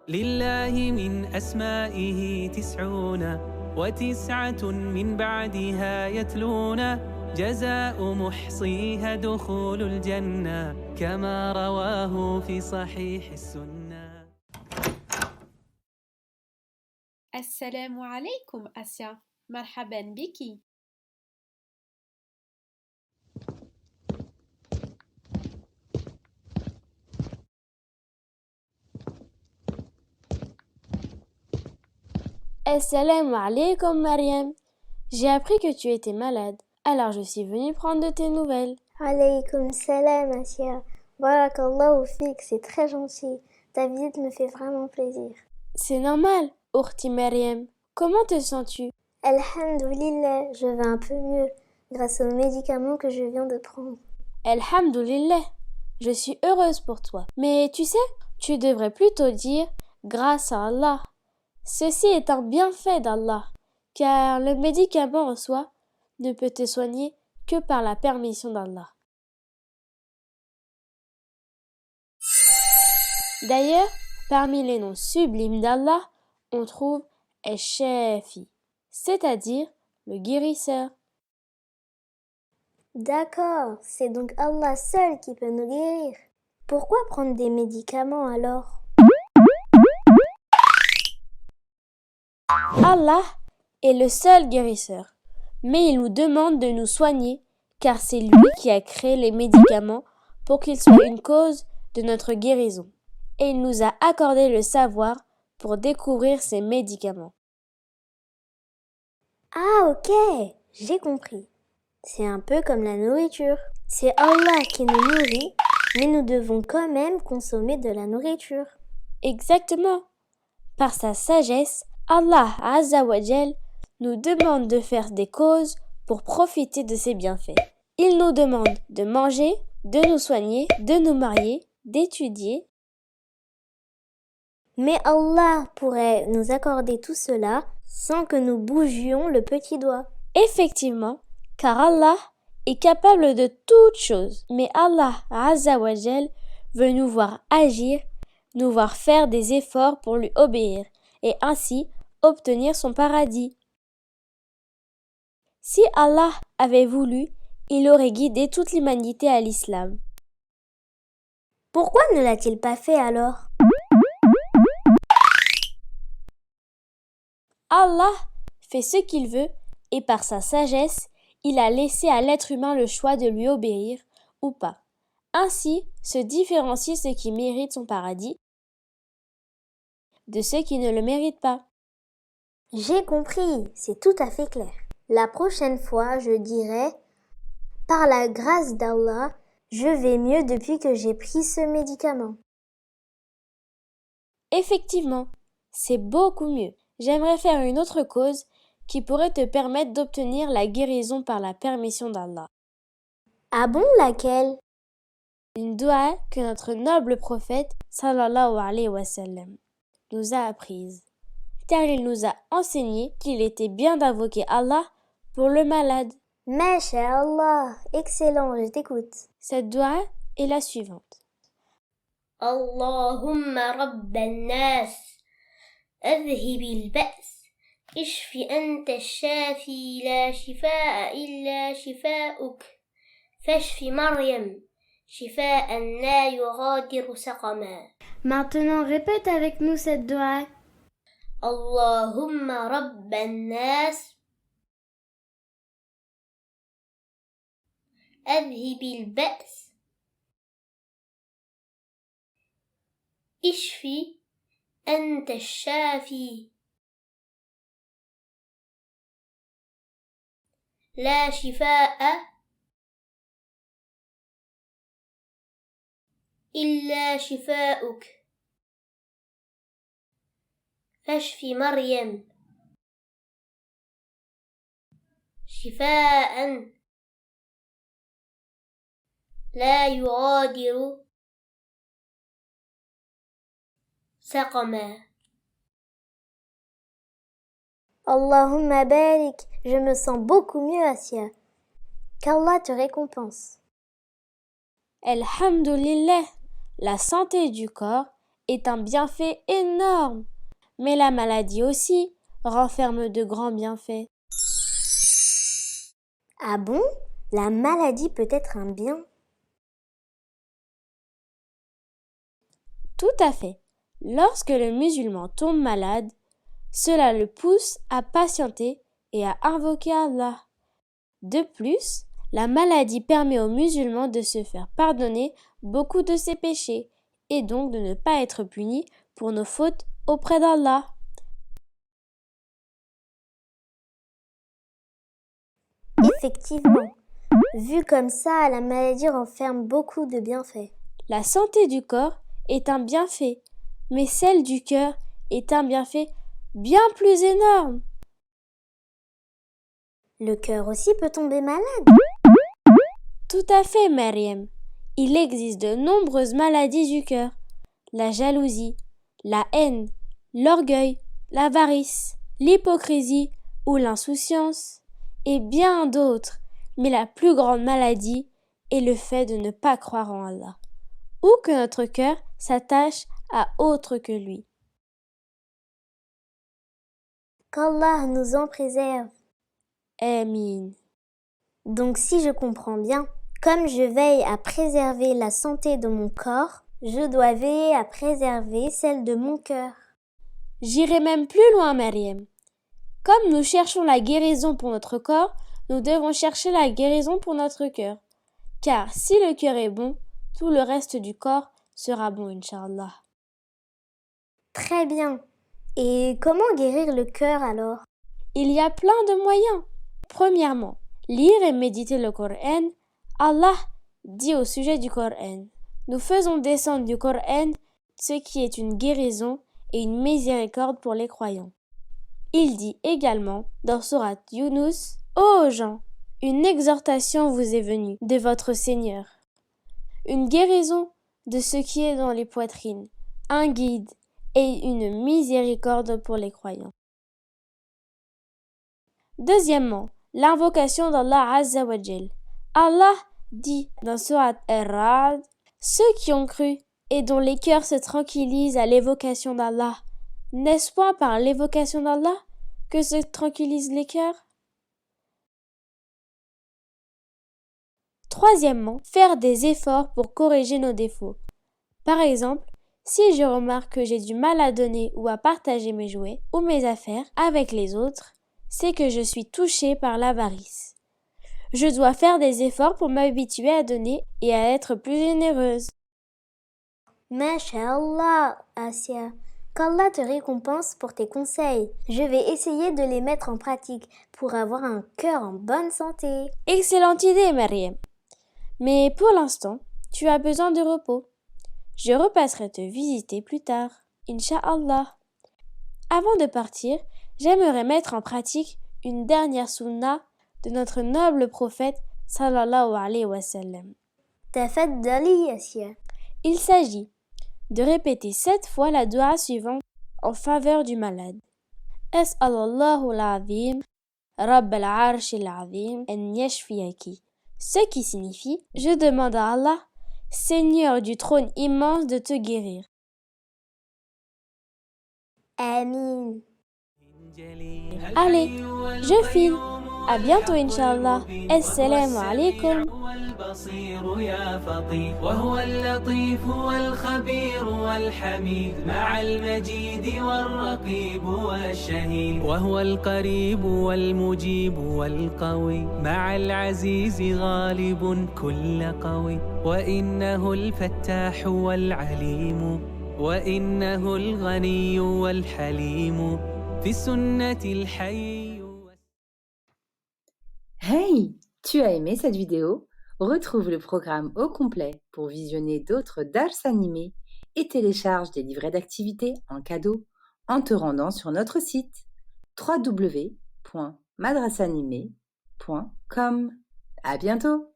لله من أسمائه 99 من بعدها يتلون جزاء محصيها دخول الجنة كما رواه في صحيح السنة. السلام عليكم آسيا، مرحبا بك. Assalamu alaikum Mariam. J'ai appris que tu étais malade, alors je suis venue prendre de tes nouvelles. Alaykoum salam Asia. Barakallahu fik, c'est très gentil. Ta visite me fait vraiment plaisir. C'est normal, Ourti Mariam. Comment te sens-tu? Alhamdulillah, je vais un peu mieux grâce aux médicaments que je viens de prendre. Alhamdulillah, je suis heureuse pour toi. Mais tu sais, tu devrais plutôt dire grâce à Allah. Ceci est un bienfait d'Allah, car le médicament en soi ne peut te soigner que par la permission d'Allah. D'ailleurs, parmi les noms sublimes d'Allah, on trouve Ash-Shafi, c'est-à-dire le guérisseur. D'accord, c'est donc Allah seul qui peut nous guérir. Pourquoi prendre des médicaments alors? Allah est le seul guérisseur, mais il nous demande de nous soigner car c'est lui qui a créé les médicaments pour qu'ils soient une cause de notre guérison. Et il nous a accordé le savoir pour découvrir ces médicaments. Ah ok, j'ai compris. C'est un peu comme la nourriture. C'est Allah qui nous nourrit, mais nous devons quand même consommer de la nourriture. Exactement. Par sa sagesse, Allah Azza wa Jal nous demande de faire des causes pour profiter de ses bienfaits. Il nous demande de manger, de nous soigner, de nous marier, d'étudier. Mais Allah pourrait nous accorder tout cela sans que nous bougions le petit doigt. Effectivement, car Allah est capable de toutes choses. Mais Allah Azza wa Jal veut nous voir agir, nous voir faire des efforts pour lui obéir et ainsi obtenir son paradis. Si Allah avait voulu, il aurait guidé toute l'humanité à l'islam. Pourquoi ne l'a-t-il pas fait alors? Allah fait ce qu'il veut et par sa sagesse, il a laissé à l'être humain le choix de lui obéir ou pas. Ainsi se différencier ceux qui méritent son paradis de ceux qui ne le méritent pas. J'ai compris, c'est tout à fait clair. La prochaine fois, je dirai « Par la grâce d'Allah, je vais mieux depuis que j'ai pris ce médicament. » Effectivement, c'est beaucoup mieux. J'aimerais faire une autre cause qui pourrait te permettre d'obtenir la guérison par la permission d'Allah. Ah bon, laquelle? Une doua que notre noble prophète, sallallahu alayhi wa sallam, nous a apprise. Car il nous a enseigné qu'il était bien d'invoquer Allah pour le malade. Masha'Allah, excellent, je t'écoute. Cette doua est la suivante. Allahumma rabban nas, adhibil ba's, ishfi anta shafi la shifaa illa shifaa'uk, fashfi Maryam, shifaan la yughadiru saqama. Maintenant, répète avec nous cette doua. Allahumma rabban nas, adhibil ba's, ishfi anta shafi la shifaa illa shifaa'uk, fashfi Maryam, shifaan la yughadiru saqama. Allahumma barik, je me sens beaucoup mieux, Asia. Qu'Allah te récompense. Alhamdulillah, la santé du corps est un bienfait énorme, mais la maladie aussi renferme de grands bienfaits. Ah bon? La maladie peut être un bien? Tout à fait. Lorsque le musulman tombe malade, cela le pousse à patienter et à invoquer Allah. De plus, la maladie permet aux musulmans de se faire pardonner beaucoup de ses péchés et donc de ne pas être punis pour nos fautes auprès d'Allah. Effectivement, vu comme ça, la maladie renferme beaucoup de bienfaits. La santé du corps est un bienfait, mais celle du cœur est un bienfait bien plus énorme. Le cœur aussi peut tomber malade. Tout à fait, Mariam. Il existe de nombreuses maladies du cœur. La jalousie, la haine, l'orgueil, l'avarice, l'hypocrisie ou l'insouciance, et bien d'autres. Mais la plus grande maladie est le fait de ne pas croire en Allah, ou que notre cœur s'attache à autre que lui. Qu'Allah nous en préserve. Amin. Donc si je comprends bien, comme je veille à préserver la santé de mon corps, je dois veiller à préserver celle de mon cœur. J'irai même plus loin, Mariam. Comme nous cherchons la guérison pour notre corps, nous devons chercher la guérison pour notre cœur. Car si le cœur est bon, tout le reste du corps sera bon, Inch'Allah. Très bien. Et comment guérir le cœur alors? Il y a plein de moyens. Premièrement, lire et méditer le Coran. Allah dit au sujet du Coran: nous faisons descendre du Coran ce qui est une guérison et une miséricorde pour les croyants. Il dit également dans sourate Yunus: ô gens, une exhortation vous est venue de votre Seigneur, une guérison de ce qui est dans les poitrines, un guide et une miséricorde pour les croyants. Deuxièmement, l'invocation d'Allah Azza wa Jal. Allah dit dans sourate Ar-Ra'd: ceux qui ont cru et dont les cœurs se tranquillisent à l'évocation d'Allah, n'est-ce point par l'évocation d'Allah que se tranquillisent les cœurs? Troisièmement, faire des efforts pour corriger nos défauts. Par exemple, si je remarque que j'ai du mal à donner ou à partager mes jouets ou mes affaires avec les autres, c'est que je suis touchée par l'avarice. Je dois faire des efforts pour m'habituer à donner et à être plus généreuse. Masha'Allah, Asia. Qu'Allah te récompense pour tes conseils. Je vais essayer de les mettre en pratique pour avoir un cœur en bonne santé. Excellente idée, Mariam. Mais pour l'instant, tu as besoin de repos. Je repasserai te visiter plus tard, Inch'Allah. Avant de partir, j'aimerais mettre en pratique une dernière sunna de notre noble prophète sallallahu alayhi wa sallam. Tafaddali, Asia. Il s'agit de répéter 7 fois la dua suivante en faveur du malade. As'alallahu al-azim, Rabb al-arsh al-azim, an yashfiyaki. Ce qui signifie: je demande à Allah, Seigneur du trône immense, de te guérir. Amin. Allez, je file. À bientôt, Inch'Allah. Assalamu alaikum. البصير يا فطير وهو اللطيف والخبير والحميد مع المجيد والرقيب والشهيد وهو القريب والمجيب والقوي مع العزيز غالب كل قوي وإنه الفتاح والعليم وإنه الغني والحليم في السنة الحي. Hey, tu as aimé cette vidéo? Retrouve le programme au complet pour visionner d'autres dars animés et télécharge des livrets d'activités en cadeau en te rendant sur notre site www.madrasanimé.com. À bientôt!